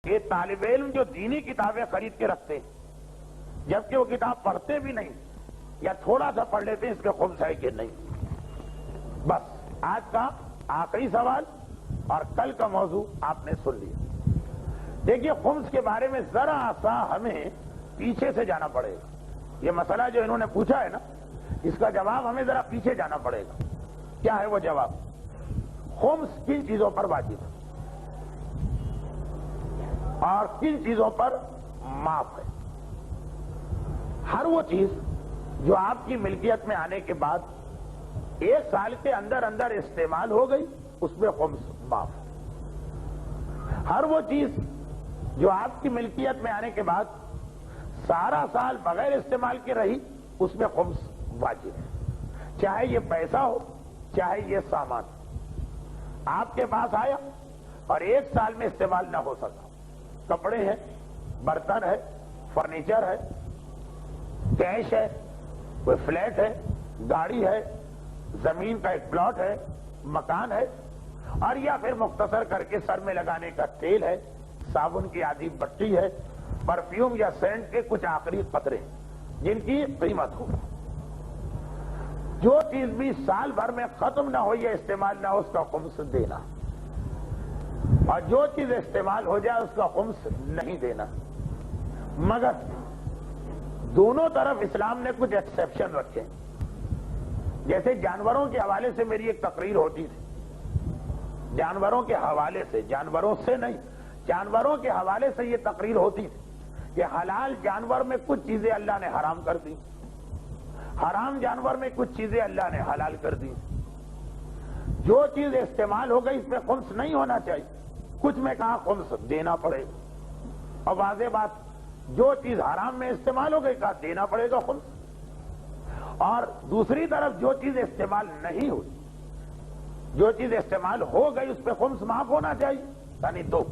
کہ طالب علم جو دینی کتابیں خرید کے رکھتے ہیں جبکہ وہ کتاب پڑھتے بھی نہیں یا تھوڑا سا پڑھ لیتے ہیں، اس کے خمس ہے کہ نہیں؟ بس آج کا آخری سوال اور کل کا موضوع آپ نے سن لیا۔ دیکھیے خمس کے بارے میں ذرا سا ہمیں پیچھے سے جانا پڑے گا۔ یہ مسئلہ جو انہوں نے پوچھا ہے نا، اس کا جواب ہمیں ذرا پیچھے جانا پڑے گا۔ کیا ہے وہ جواب؟ خمس کن چیزوں پر واجب ہے اور کن چیزوں پر معاف ہے؟ ہر وہ چیز جو آپ کی ملکیت میں آنے کے بعد 1 سال کے اندر اندر استعمال ہو گئی، اس میں خمس معاف ہے۔ ہر وہ چیز جو آپ کی ملکیت میں آنے کے بعد سارا سال بغیر استعمال کے رہی، اس میں خمس واجب ہے، چاہے یہ پیسہ ہو چاہے یہ سامان آپ کے پاس آیا اور 1 سال میں استعمال نہ ہو سکا، کپڑے ہیں، برتن ہے، فرنیچر ہے، کیش ہے، کوئی فلیٹ ہے، گاڑی ہے، زمین کا ایک پلاٹ ہے، مکان ہے، اور یا پھر مختصر کر کے سر میں لگانے کا تیل ہے، صابن کی آدھی بٹی ہے، پرفیوم یا سینٹ کے کچھ آخری قطرے جن کی قیمت ہو۔ جو چیز بھی سال بھر میں ختم نہ ہو یا استعمال نہ ہو، اس کا خمس دینا، اور جو چیز استعمال ہو جائے اس کا خمس نہیں دینا۔ مگر دونوں طرف اسلام نے کچھ ایکسیپشن رکھے، جیسے جانوروں کے حوالے سے میری ایک تقریر ہوتی تھی، جانوروں کے حوالے سے، جانوروں سے نہیں، جانوروں کے حوالے سے یہ تقریر ہوتی تھی کہ حلال جانور میں کچھ چیزیں اللہ نے حرام کر دی، حرام جانور میں کچھ چیزیں اللہ نے حلال کر دی۔ جو چیز استعمال ہو گئی اس میں خمس نہیں ہونا چاہیے، کچھ میں کہا خمس دینا پڑے گا، اور واضح بات جو چیز حرام میں استعمال ہو گئی کہا دینا پڑے گا خمس۔ اور دوسری طرف جو چیز استعمال نہیں ہوئی، جو چیز استعمال ہو گئی اس پہ خمس معاف ہونا چاہیے، یعنی 2،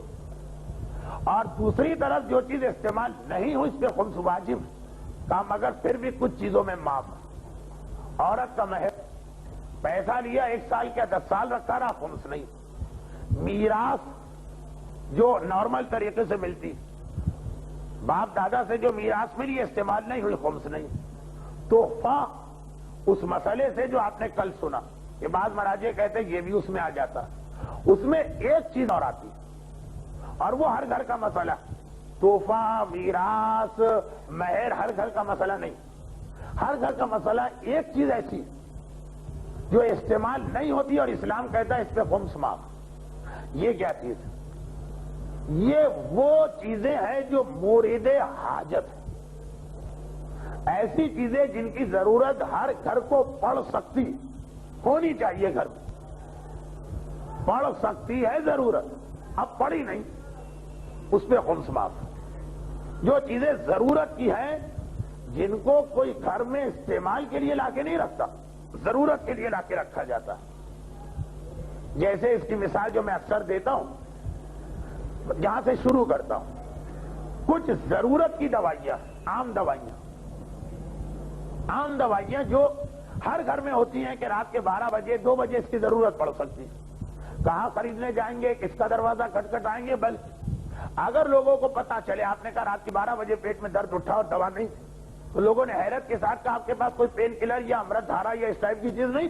اور دوسری طرف جو چیز استعمال نہیں ہوئی اس پہ خمس واجب کہا، مگر پھر بھی کچھ چیزوں میں معاف۔ عورت کا مہر، پیسہ لیا 1 سال کیا 10 سال رکھا رہا، خمس نہیں۔ میراث جو نارمل طریقے سے ملتی، باپ دادا سے جو میراث ملی استعمال نہیں ہوئی، خمس نہیں۔ تحفہ اس مسئلے سے جو آپ نے کل سنا کہ بعض مراجع کہتے ہیں یہ بھی اس میں آ جاتا، اس میں ایک چیز اور آتی اور وہ ہر گھر کا مسئلہ، تحفہ، میراث، مہر ہر گھر کا مسئلہ نہیں، ہر گھر کا مسئلہ ایک چیز ایسی جو استعمال نہیں ہوتی اور اسلام کہتا ہے اس پہ خمس معاف۔ یہ کیا چیز ہے؟ یہ وہ چیزیں ہیں جو مورد حاجت ہے، ایسی چیزیں جن کی ضرورت ہر گھر کو پڑ سکتی ہونی چاہیے، گھر میں پڑ سکتی ہے ضرورت، اب پڑی نہیں، اس پہ خمس معاف۔ جو چیزیں ضرورت کی ہیں جن کو کوئی گھر میں استعمال کے لیے لا کے نہیں رکھتا، ضرورت کے لیے لا کے رکھا جاتا ہے، جیسے اس کی مثال جو میں اکثر دیتا ہوں، جہاں سے شروع کرتا ہوں، کچھ ضرورت کی دوائیاں، عام دوائیاں جو ہر گھر میں ہوتی ہیں کہ رات کے 12 بجے 2 بجے اس کی ضرورت پڑ سکتی ہے، کہاں خریدنے جائیں گے، کس کا دروازہ کھٹکھٹائیں گے؟ بلکہ اگر لوگوں کو پتا چلے آپ نے کہا رات کے 12 بجے پیٹ میں درد اٹھا اور دوا نہیں، تو لوگوں نے حیرت کے ساتھ کہا آپ کے پاس کوئی پین کلر یا امرت دھارا یا اس ٹائپ کی چیز نہیں؟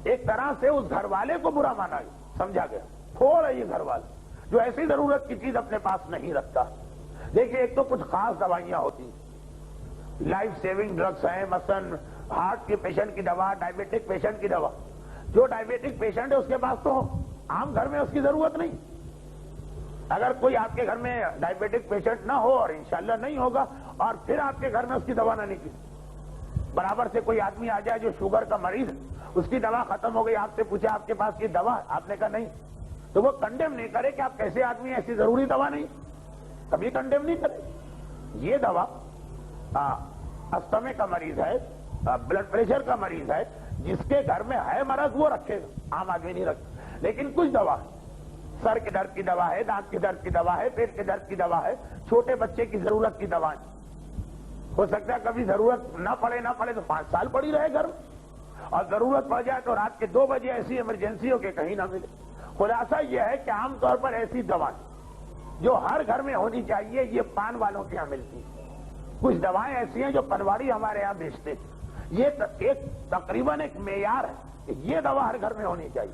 ایک طرح سے اس گھر والے کو برا مانا گیا، سمجھا گیا، تھوڑا یہ گھر والا جو ایسی ضرورت کی چیز اپنے پاس نہیں رکھتا۔ دیکھیے ایک تو کچھ خاص دوائیاں ہوتی ہیں، لائف سیونگ ڈرگس ہیں، مثلا ہارٹ کے پیشنٹ کی دوا، ڈائبیٹک پیشنٹ کی دوا، جو ڈائبیٹک پیشنٹ ہے اس کے پاس تو عام گھر میں اس کی ضرورت نہیں۔ اگر کوئی آپ کے گھر میں ڈائبیٹک پیشنٹ نہ ہو، اور انشاءاللہ نہیں ہوگا، اور پھر آپ کے گھر میں اس کی دوا نہ نکلی، برابر سے کوئی آدمی آ جائے جو شوگر کا مریض ہے، اس کی دوا ختم ہو گئی، آپ سے پوچھا آپ کے پاس یہ دوا، آپ نے کہا نہیں، تو وہ کنڈیم نہیں کرے کہ آپ کیسے آدمی، ایسی ضروری دوا نہیں، کبھی کنڈیم نہیں کرے۔ یہ دوا استھمے کا مریض ہے، بلڈ پریشر کا مریض ہے، جس کے گھر میں ہے مرض وہ رکھے گا، عام آدمی نہیں رکھتا۔ لیکن کچھ دوا، سر کے درد کی دوا ہے، دانت کے درد کی دوا ہے، پیٹ کے درد کی دوا ہے، چھوٹے بچے کی ضرورت کی دوا ہے، ہو سکتا ہے کبھی ضرورت نہ پڑے تو 5 سال پڑی رہے گھر میں، اور ضرورت پڑ جائے تو رات کے 2 بجے ایسی ایمرجنسی ہو کہ کہیں نہ ملے۔ خلاصہ یہ ہے کہ عام طور پر ایسی دوائیں جو ہر گھر میں ہونی چاہیے یہ پان والوں کے یہاں ملتی ہے. کچھ دوائیں ایسی ہیں جو پنواڑی ہمارے یہاں بیچتے ہیں. یہ ایک تقریباً ایک معیار ہے کہ یہ دوا ہر گھر میں ہونی چاہیے.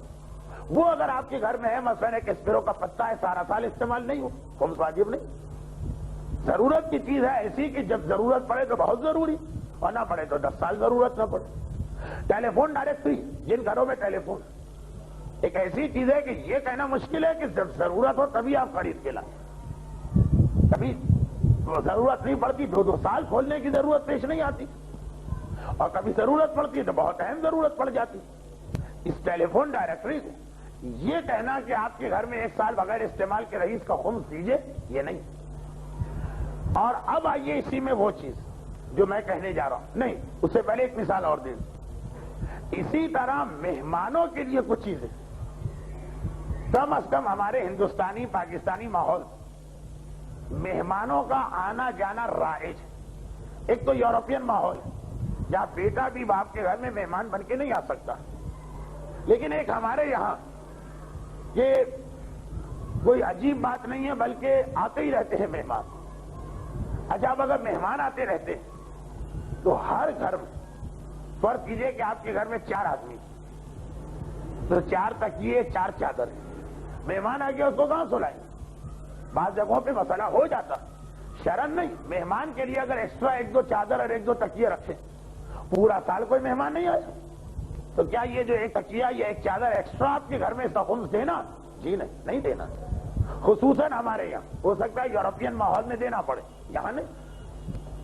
وہ اگر آپ کے گھر میں ہے، مثلا ایک اسپرو کا پتا ہے، سارا سال استعمال نہیں ہو، خمس واجب نہیں. ضرورت کی چیز ہے ایسی کہ جب ضرورت پڑے تو بہت ضروری، اور نہ پڑے تو 10 سال ضرورت نہ پڑے. ٹیلی فون ڈائریکٹری، جن گھروں میں ٹیلی فون ایک ایسی چیز ہے کہ یہ کہنا مشکل ہے کہ جب ضرورت ہو تبھی آپ خرید کے لائیں. کبھی ضرورت نہیں پڑتی، 2 سال کھولنے کی ضرورت پیش نہیں آتی، اور کبھی ضرورت پڑتی ہے تو بہت اہم ضرورت پڑ جاتی. اس ٹیلی فون ڈائریکٹری کو یہ کہنا کہ آپ کے گھر میں 1 سال بغیر استعمال کے رئیس کا خمس دیجیے، یہ نہیں. اور اب آئیے اسی میں وہ چیز جو میں کہنے جا رہا ہوں. نہیں، اس سے پہلے ایک مثال اور دیں. اسی طرح مہمانوں کے لیے کچھ چیزیں کم از کم ہمارے ہندوستانی پاکستانی ماحول مہمانوں کا آنا جانا رائج ہے. ایک تو یورپین ماحول ہے جہاں بیٹا بھی باپ کے گھر میں مہمان بن کے نہیں آ سکتا، لیکن ایک ہمارے یہاں یہ کوئی عجیب بات نہیں ہے، بلکہ آتے ہی رہتے ہیں مہمان. اچھا، اب اگر مہمان آتے رہتے تو ہر گھر میں فرض کیجئے کہ آپ کے گھر میں 4 آدمی تو 4 تکیے 4 چادر. مہمان آ گیا اس کو کہاں سلائیں؟ بعض جگہوں پہ مسئلہ ہو جاتا، شرن نہیں. مہمان کے لیے اگر ایکسٹرا 1-2 چادر اور 1-2 تکیے رکھیں، پورا سال کوئی مہمان نہیں آیا تو کیا یہ جو 1 تکیہ یا 1 چادر ایکسٹرا آپ کے گھر میں اس کا خمس دینا؟ جی نہیں دینا. خصوصاً ہمارے یہاں ہو سکتا ہے یورپین ماحول میں دینا پڑے، یہاں نہیں.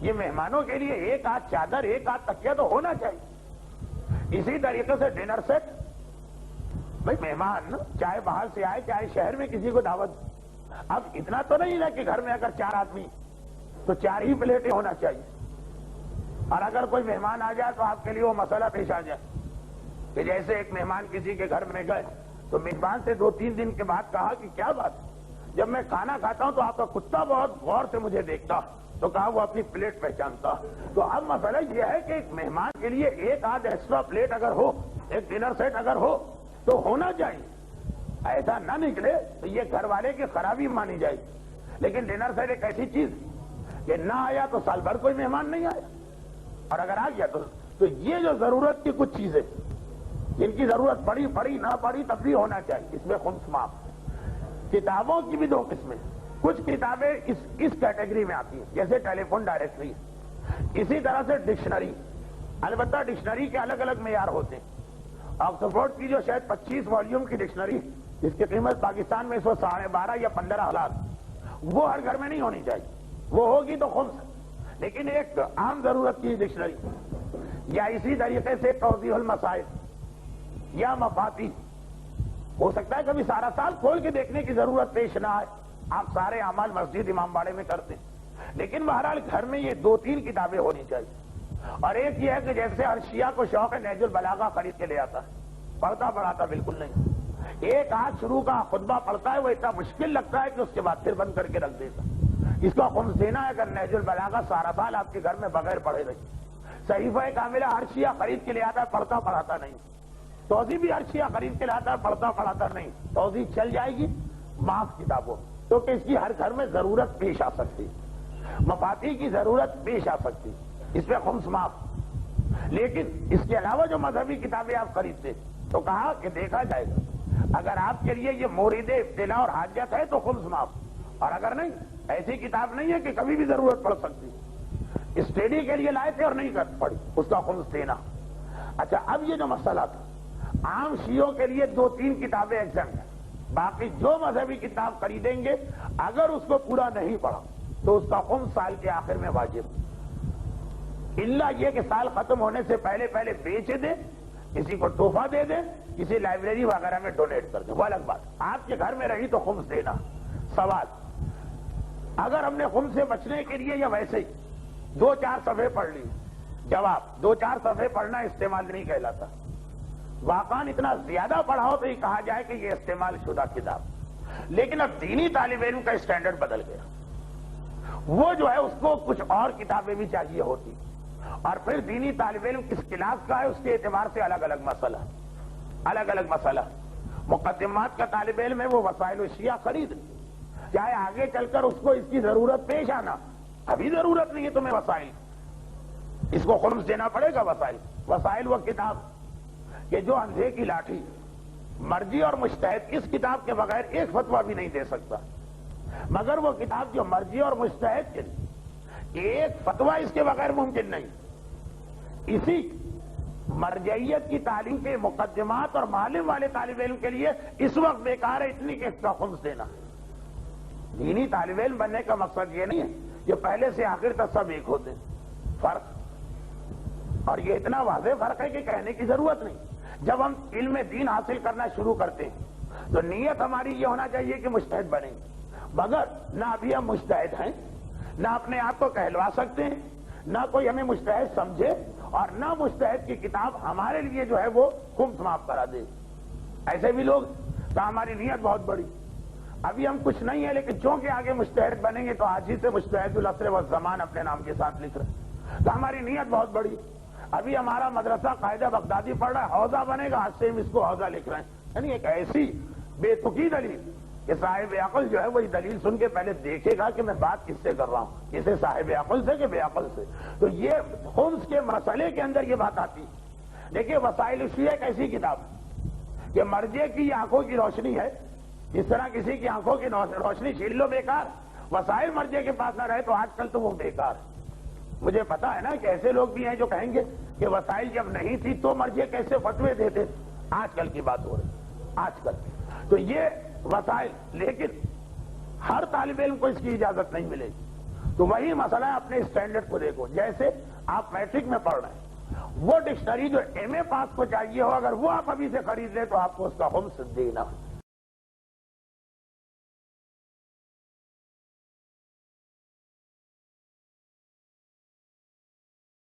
یہ مہمانوں کے لیے 1 آدھ چادر 1 آدھ تکیہ تو ہونا چاہیے. اسی طریقے سے ڈنر سیٹ. بھائی مہمان چاہے باہر سے آئے چاہے شہر میں کسی کو دعوت، اب اتنا تو نہیں ہے کہ گھر میں اگر 4 آدمی تو 4 ہی پلیٹیں ہونا چاہیے. اور اگر کوئی مہمان آ جائے تو آپ کے لیے وہ مسئلہ پیش آ جائے کہ جیسے ایک مہمان کسی کے گھر میں گئے تو میزبان سے 2-3 دن کے بعد کہا کہ کیا بات ہے، جب میں کھانا کھاتا ہوں تو آپ کا کتا بہت غور سے مجھے دیکھتا، تو کہا وہ اپنی پلیٹ پہچانتا. تو اب مسئلہ یہ ہے کہ ایک مہمان کے لیے 1 آدھ ایکسٹرا پلیٹ اگر ہو، ایک ڈنر سیٹ اگر ہو تو ہونا چاہیے. ایسا نہ نکلے تو یہ گھر والے کی خرابی مانی جائے گی. لیکن ڈنر سیٹ ایک ایسی چیز کہ نہ آیا تو سال بھر کوئی مہمان نہیں آیا، اور اگر آ گیا تو یہ جو ضرورت کی کچھ چیزیں جن کی ضرورت پڑی نہ پڑی تب بھی ہونا چاہیے، اس میں خمس معاف. کتابوں کی بھی 2 قسمیں. کچھ کتابیں اس کیٹیگری میں آتی ہیں جیسے ٹیلی فون ڈائریکٹری. اسی طرح سے ڈکشنری. البتہ ڈکشنری کے الگ الگ معیار ہوتے ہیں. آکسفورڈ کی جو شاید 25 والیوم کی ڈکشنری جس کی قیمت پاکستان میں اس وقت 12.5 یا 15 ہزار، وہ ہر گھر میں نہیں ہونی چاہیے. وہ ہوگی تو خمس. لیکن ایک عام ضرورت کی ڈکشنری یا اسی طریقے سے توضیح المسائل یا مفاتی، ہو سکتا ہے کبھی سارا سال کھول کے دیکھنے کی ضرورت پیش نہ آئے، آپ سارے اعمال مسجد امام باڑے میں کرتے ہیں، لیکن بہرحال گھر میں یہ 2-3 کتابیں ہونی چاہیے. اور ایک یہ ہے کہ جیسے ہر شیعہ کو شوق ہے نہج البلاغہ خرید کے لے آتا ہے، پڑھتا پڑھاتا بالکل نہیں. 1 آدھ شروع کا خطبہ پڑھتا ہے، وہ اتنا مشکل لگتا ہے کہ اس کے بعد پھر بند کر کے رکھ دیتا. اس کا خمس دینا ہے اگر نہج البلاغہ سارا سال آپ کے گھر میں بغیر پڑھے رہی. صحیفہ کاملہ ہر شیعہ خرید کے لے آتا ہے، پڑھتا پڑھاتا نہیں. توضیح بھی ہر شیعہ خرید کے لاتا ہے، پڑھتا پڑھاتا نہیں. توضیح چل جائے گی معاف کتابوں، کیونکہ اس کی ہر گھر میں ضرورت پیش آ سکتی، مفاتی کی ضرورت پیش آ سکتی، اس میں خمس معاف. لیکن اس کے علاوہ جو مذہبی کتابیں آپ خریدتے تو کہا کہ دیکھا جائے گا، اگر آپ کے لیے یہ مورد ابتلا اور حاجت ہے تو خمس معاف، اور اگر نہیں، ایسی کتاب نہیں ہے کہ کبھی بھی ضرورت پڑ سکتی، اسٹڈی کے لیے لائے تھے اور نہیں کر پڑی، اس کا خمس دینا. اچھا، اب یہ جو مسئلہ تھا، عام شیعوں کے لیے 2-3 کتابیں ایگزمپٹ ہیں، باقی جو مذہبی کتاب خریدیں گے اگر اس کو پورا نہیں پڑھا تو اس کا خمس سال کے آخر میں واجب، الا یہ کہ سال ختم ہونے سے پہلے بیچ دیں، کسی کو تحفہ دے دیں، کسی لائبریری وغیرہ میں ڈونیٹ کر دیں، وہ الگ بات. آپ کے گھر میں رہی تو خمس دینا. سوال، اگر ہم نے خمس سے بچنے کے لیے یا ویسے ہی 2-4 صفحے پڑھ لی، جواب 2-4 صفحے پڑھنا استعمال نہیں کہلاتا. واقعاً اتنا زیادہ پڑھاؤ تو یہ کہا جائے کہ یہ استعمال شدہ کتاب. لیکن اب دینی طالب علم کا اسٹینڈرڈ بدل گیا، وہ جو ہے اس کو کچھ اور کتابیں بھی چاہیے ہوتی، اور پھر دینی طالب علم کس کلاس کا ہے اس کے اعتبار سے الگ الگ مسئلہ. مقدمات کا طالب علم ہے، وہ وسائل الشیعہ خرید، چاہے آگے چل کر اس کو اس کی ضرورت پیش آنا، ابھی ضرورت نہیں ہے تمہیں وسائل، اس کو خمس دینا پڑے گا وسائل۔ وسائل وہ کتاب کہ جو اندھے کی لاٹھی، مرجی اور مجتہد اس کتاب کے بغیر ایک فتویٰ بھی نہیں دے سکتا، مگر وہ کتاب جو مرجی اور مجتہد کے ایک فتویٰ اس کے بغیر ممکن نہیں۔ اسی مرجعیت کی تعلیم کے مقدمات اور معلم والے طالب علم کے لیے اس وقت بیکار ہے اتنی کہ اس کا خمس دینا۔ دینی طالب علم بننے کا مقصد یہ نہیں ہے کہ پہلے سے آخر تک سب ایک ہوتے، فرق، اور یہ اتنا واضح فرق ہے کہ کہنے کی ضرورت نہیں۔ جب ہم علم دین حاصل کرنا شروع کرتے ہیں تو نیت ہماری یہ ہونا چاہیے کہ مجتہد بنیں، مگر نہ ابھی ہم مجتہد ہیں، نہ اپنے آپ کو کہلوا سکتے ہیں، نہ کوئی ہمیں مجتہد سمجھے، اور نہ مجتہد کی کتاب ہمارے لیے جو ہے وہ خمس معاف کرا دے۔ ایسے بھی لوگ تو ہماری نیت بہت بڑی، ابھی ہم کچھ نہیں ہے لیکن چونکہ آگے مجتہد بنیں گے تو آج ہی سے مجتہد العصر والزمان اپنے نام کے ساتھ لکھ رہے ہیں، تو ہماری نیت بہت بڑی۔ ابھی ہمارا مدرسہ قاعدہ بغدادی پڑھ رہا ہے، حوضہ بنے گا، آج سے ہم اس کو حوضہ لکھ رہے ہیں۔ یعنی ایک ایسی بے تکی دلیل کہ صاحب عقل جو ہے وہی دلیل سن کے پہلے دیکھے گا کہ میں بات کس سے کر رہا ہوں، اسے صاحب عقل سے کہ بے عقل سے۔ تو یہ خمس کے مسئلے کے اندر یہ بات آتی ہے۔ دیکھیے وسائل الشیعہ ایک ایسی کتاب کہ مرجے کی آنکھوں کی روشنی ہے، جس طرح کسی کی آنکھوں کی روشنی چھین لو بیکار، وسائل مرجے کے پاس نہ رہے تو آج کل تو وہ بیکار ہے۔ مجھے پتا ہے نا کہ ایسے لوگ بھی ہیں جو کہیں گے کہ وسائل جب نہیں تھی تو مرجے کیسے فتوے دیتے، آج کل کی بات ہو رہی آج کل۔ تو یہ وسائل، لیکن ہر طالب علم کو اس کی اجازت نہیں ملے گی۔ تو وہی مسئلہ ہے، اپنے اسٹینڈرڈ کو دیکھو۔ جیسے آپ میٹرک میں پڑھ رہے ہیں، وہ ڈکشنری جو ایم اے پاس کو چاہیے ہو، اگر وہ آپ ابھی سے خرید لیں تو آپ کو اس کا خمس دینا۔